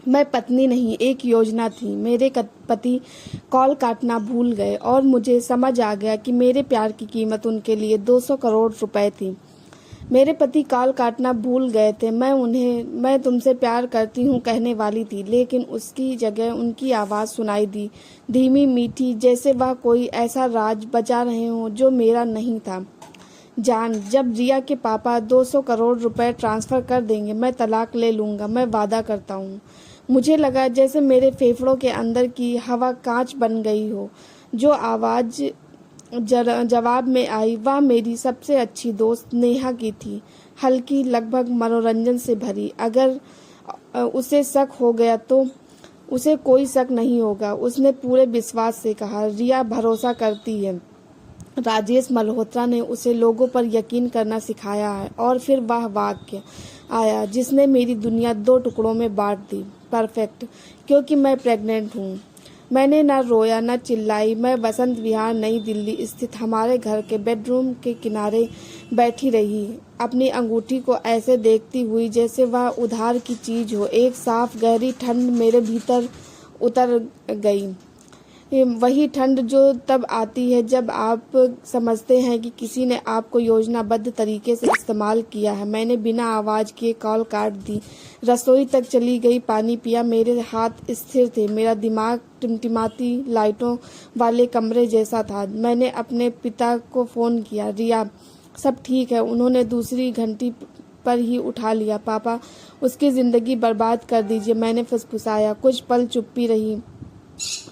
मैं पत्नी नहीं, एक योजना थी। मेरे पति कॉल काटना भूल गए और मुझे समझ आ गया कि मेरे प्यार की कीमत उनके लिए 200 करोड़ रुपए थी। मेरे पति कॉल काटना भूल गए थे। मैं तुमसे प्यार करती हूँ कहने वाली थी, लेकिन उसकी जगह उनकी आवाज़ सुनाई दी, धीमी मीठी, जैसे वह कोई ऐसा राज बचा रहे हों जो मेरा नहीं था। जान, जब रिया के पापा 200 करोड़ रुपए ट्रांसफ़र कर देंगे, मैं तलाक ले लूँगा, मैं वादा करता हूँ। मुझे लगा जैसे मेरे फेफड़ों के अंदर की हवा कांच बन गई हो। जो आवाज़ जवाब में आई वह मेरी सबसे अच्छी दोस्त नेहा की थी, हल्की, लगभग मनोरंजन से भरी। अगर उसे शक हो गया तो उसे कोई शक नहीं होगा, उसने पूरे विश्वास से कहा। रिया भरोसा करती है। राजेश मल्होत्रा ने उसे लोगों पर यकीन करना सिखाया है। और फिर वह वाक्य आया जिसने मेरी दुनिया 2 टुकड़ों में बांट दी। परफेक्ट, क्योंकि मैं प्रेग्नेंट हूँ। मैंने न रोया न चिल्लाई। मैं वसंत विहार नई दिल्ली स्थित हमारे घर के बेडरूम के किनारे बैठी रही, अपनी अंगूठी को ऐसे देखती हुई जैसे वह उधार की चीज हो। एक साफ गहरी ठंड मेरे भीतर उतर गई। वही ठंड जो तब आती है जब आप समझते हैं कि किसी ने आपको योजनाबद्ध तरीके से इस्तेमाल किया है। मैंने बिना आवाज़ किए कॉल काट दी, रसोई तक चली गई, पानी पिया। मेरे हाथ स्थिर थे, मेरा दिमाग टिमटिमाती लाइटों वाले कमरे जैसा था। मैंने अपने पिता को फ़ोन किया। रिया, सब ठीक है। उन्होंने दूसरी घंटी पर ही उठा लिया। पापा, उसकी ज़िंदगी बर्बाद कर दीजिए, मैंने फुसफुसाया। कुछ पल चुप्पी रही,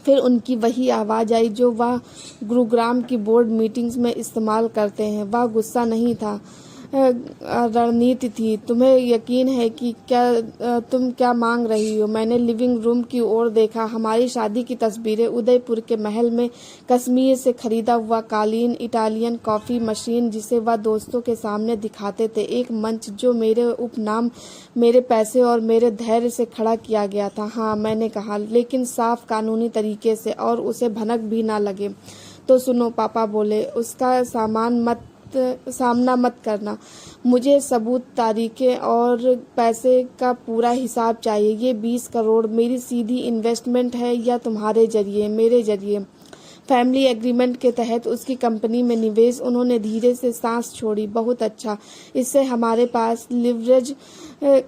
फिर उनकी वही आवाज़ आई जो वह गुरुग्राम की बोर्ड मीटिंग्स में इस्तेमाल करते हैं। वह गुस्सा नहीं था, रणनीति थी। तुम्हें यकीन है कि तुम क्या मांग रही हो? मैंने लिविंग रूम की ओर देखा। हमारी शादी की तस्वीरें, उदयपुर के महल में कश्मीर से खरीदा हुआ कालीन, इटालियन कॉफ़ी मशीन जिसे वह दोस्तों के सामने दिखाते थे, एक मंच जो मेरे उपनाम, मेरे पैसे और मेरे धैर्य से खड़ा किया गया था। हाँ, मैंने कहा, लेकिन साफ कानूनी तरीके से, और उसे भनक भी ना लगे। तो सुनो, पापा बोले, उसका सामना मत करना। मुझे सबूत, तारीखें और पैसे का पूरा हिसाब चाहिए। ये 20 करोड़ मेरी सीधी इन्वेस्टमेंट है या तुम्हारे जरिए, मेरे जरिए? फैमिली एग्रीमेंट के तहत उसकी कंपनी में निवेश। उन्होंने धीरे से सांस छोड़ी। बहुत अच्छा, इससे हमारे पास लिवरेज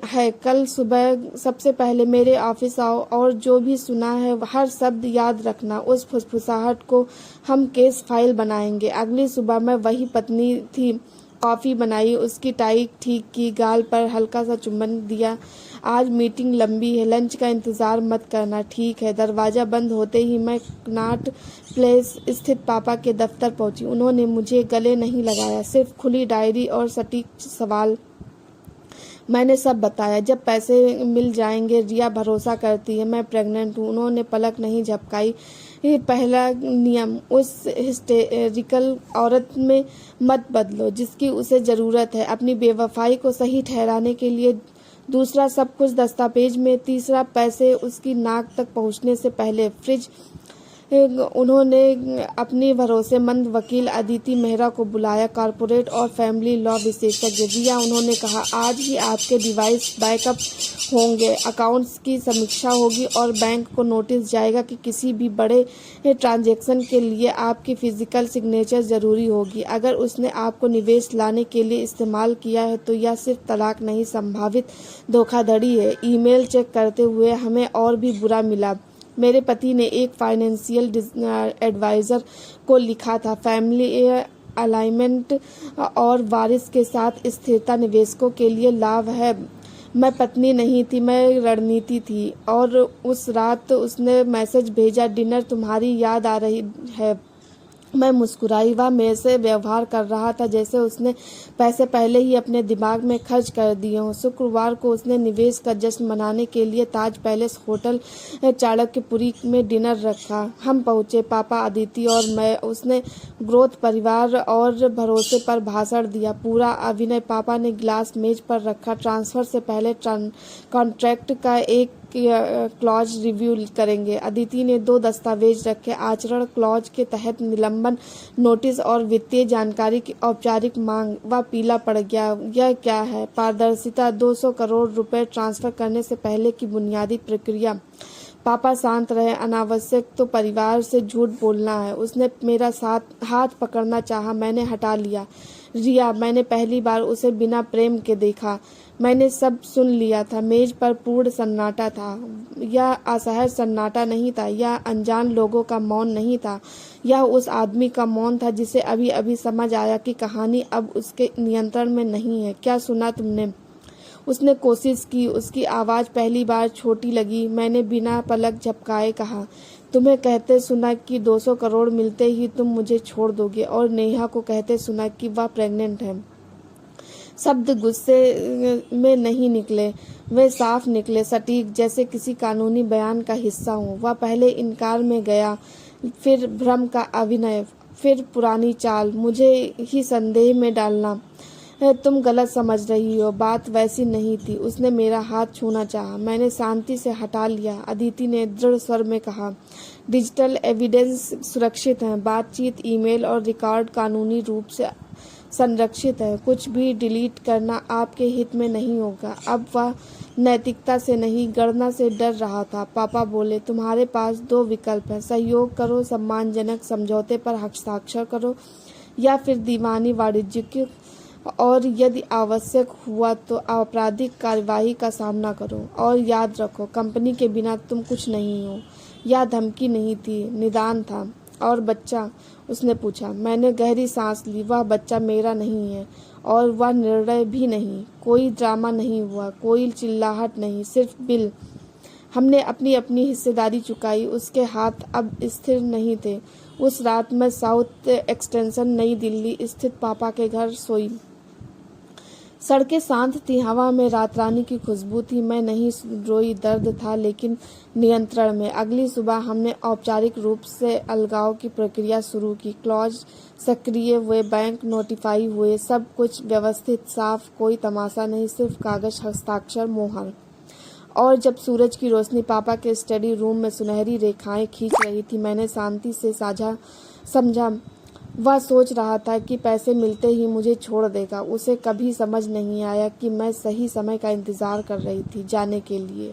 है। कल सुबह सबसे पहले मेरे ऑफिस आओ और जो भी सुना है हर शब्द याद रखना। उस फुसफुसाहट को हम केस फाइल बनाएंगे। अगली सुबह मैं वही पत्नी थी। कॉफ़ी बनाई, उसकी टाई ठीक की, गाल पर हल्का सा चुम्बन दिया। आज मीटिंग लंबी है, लंच का इंतज़ार मत करना। ठीक है। दरवाज़ा बंद होते ही मैं कनॉट प्लेस स्थित पापा के दफ्तर पहुंची। उन्होंने मुझे गले नहीं लगाया, सिर्फ खुली डायरी और सटीक सवाल। मैंने सब बताया। जब पैसे मिल जाएंगे, रिया भरोसा करती है, मैं प्रेग्नेंट हूँ। उन्होंने पलक नहीं झपकाई। ये पहला नियम, उस हिस्टेरिकल औरत में मत बदलो जिसकी उसे ज़रूरत है अपनी बेवफाई को सही ठहराने के लिए। दूसरा, सब कुछ दस्तावेज में। तीसरा, पैसे उसकी नाक तक पहुँचने से पहले फ्रिज। उन्होंने अपनी भरोसेमंद वकील अदिति मेहरा को बुलाया, कॉर्पोरेट और फैमिली लॉ विशेषज्ञ। रिया, उन्होंने कहा, आज ही आपके डिवाइस बैकअप होंगे, अकाउंट्स की समीक्षा होगी और बैंक को नोटिस जाएगा कि किसी भी बड़े ट्रांजैक्शन के लिए आपकी फिजिकल सिग्नेचर ज़रूरी होगी। अगर उसने आपको निवेश लाने के लिए इस्तेमाल किया है तो यह सिर्फ तलाक नहीं, संभावित धोखाधड़ी है। ईमेल चेक करते हुए हमें और भी बुरा मिला। मेरे पति ने एक फाइनेंशियल एडवाइज़र को लिखा था, फैमिली अलाइनमेंट और वारिस के साथ स्थिरता निवेशकों के लिए लाभ है। मैं पत्नी नहीं थी, मैं रणनीति थी। और उस रात उसने मैसेज भेजा, डिनर तुम्हारी याद आ रही है। मैं मुस्कुराई। वह मेरे से व्यवहार कर रहा था जैसे उसने पैसे पहले ही अपने दिमाग में खर्च कर दिए हों। शुक्रवार को उसने निवेश का जश्न मनाने के लिए ताज पैलेस होटल चाणक्यपुरी में डिनर रखा। हम पहुंचे, पापा, अदिति और मैं। उसने ग्रोथ, परिवार और भरोसे पर भाषण दिया, पूरा अभिनय। पापा ने गिलास मेज पर रखा। ट्रांसफ़र से पहले कॉन्ट्रैक्ट का एक क्लॉज रिव्यू करेंगे। अदिति ने 2 दस्तावेज रखे, आचरण क्लॉज के तहत निलंबन नोटिस और वित्तीय जानकारी की औपचारिक मांग। वह पीला पड़ गया। यह क्या है? पारदर्शिता, 200 करोड़ रुपए ट्रांसफर करने से पहले की बुनियादी प्रक्रिया। पापा शांत रहे। अनावश्यक तो परिवार से झूठ बोलना है। उसने मेरा हाथ पकड़ना चाहा, मैंने हटा लिया। रिया, मैंने पहली बार उसे बिना प्रेम के देखा। मैंने सब सुन लिया था। मेज पर पूर्ण सन्नाटा था। यह असहज सन्नाटा नहीं था, यह अनजान लोगों का मौन नहीं था, यह उस आदमी का मौन था जिसे अभी अभी समझ आया कि कहानी अब उसके नियंत्रण में नहीं है। क्या सुना तुमने? उसने कोशिश की। उसकी आवाज़ पहली बार छोटी लगी। मैंने बिना पलक झपकाए कहा, तुम्हें कहते सुना कि 200 करोड़ मिलते ही तुम मुझे छोड़ दोगे, और नेहा को कहते सुना कि वह प्रेग्नेंट है। शब्द गुस्से में नहीं निकले, वे साफ निकले, सटीक, जैसे किसी कानूनी बयान का हिस्सा हो। वह पहले इनकार में गया, फिर भ्रम का अभिनय, फिर पुरानी चाल, मुझे ही संदेह में डालना। तुम गलत समझ रही हो, बात वैसी नहीं थी। उसने मेरा हाथ छूना चाहा, मैंने शांति से हटा लिया। अदिति ने दृढ़ स्वर में कहा, डिजिटल एविडेंस सुरक्षित है, बातचीत, ईमेल और रिकॉर्ड कानूनी रूप से संरक्षित है। कुछ भी डिलीट करना आपके हित में नहीं होगा। अब वह नैतिकता से नहीं, गणना से डर रहा था। पापा बोले, तुम्हारे पास 2 विकल्प हैं, सहयोग करो, सम्मानजनक समझौते पर हस्ताक्षर करो, या फिर दीवानी वाणिज्यिक और यदि आवश्यक हुआ तो आपराधिक कार्यवाही का सामना करो। और याद रखो, कंपनी के बिना तुम कुछ नहीं हो। यह धमकी नहीं थी, निदान था। और बच्चा? उसने पूछा। मैंने गहरी सांस ली। वह बच्चा मेरा नहीं है, और वह निर्णय भी नहीं। कोई ड्रामा नहीं हुआ, कोई चिल्लाहट नहीं, सिर्फ बिल। हमने अपनी अपनी हिस्सेदारी चुकाई। उसके हाथ अब स्थिर नहीं थे। उस रात मैं साउथ एक्सटेंशन नई दिल्ली स्थित पापा के घर सोई। सड़कें शांत थी, हवा में रात रानी की खुशबू थी। मैं नहीं रोई, दर्द था लेकिन नियंत्रण में। अगली सुबह हमने औपचारिक रूप से अलगाव की प्रक्रिया शुरू की। क्लॉज सक्रिय हुए, बैंक नोटिफाई हुए, सब कुछ व्यवस्थित, साफ, कोई तमाशा नहीं, सिर्फ कागज, हस्ताक्षर, मोहर। और जब सूरज की रोशनी पापा के स्टडी रूम में सुनहरी रेखाएं खींच रही थी, मैंने शांति से समझा वह सोच रहा था कि पैसे मिलते ही मुझे छोड़ देगा। उसे कभी समझ नहीं आया कि मैं सही समय का इंतजार कर रही थी जाने के लिए,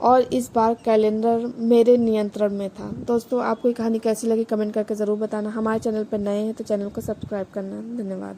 और इस बार कैलेंडर मेरे नियंत्रण में था। दोस्तों, आपको ये कहानी कैसी लगी कमेंट करके ज़रूर बताना। हमारे चैनल पर नए हैं तो चैनल को सब्सक्राइब करना। धन्यवाद।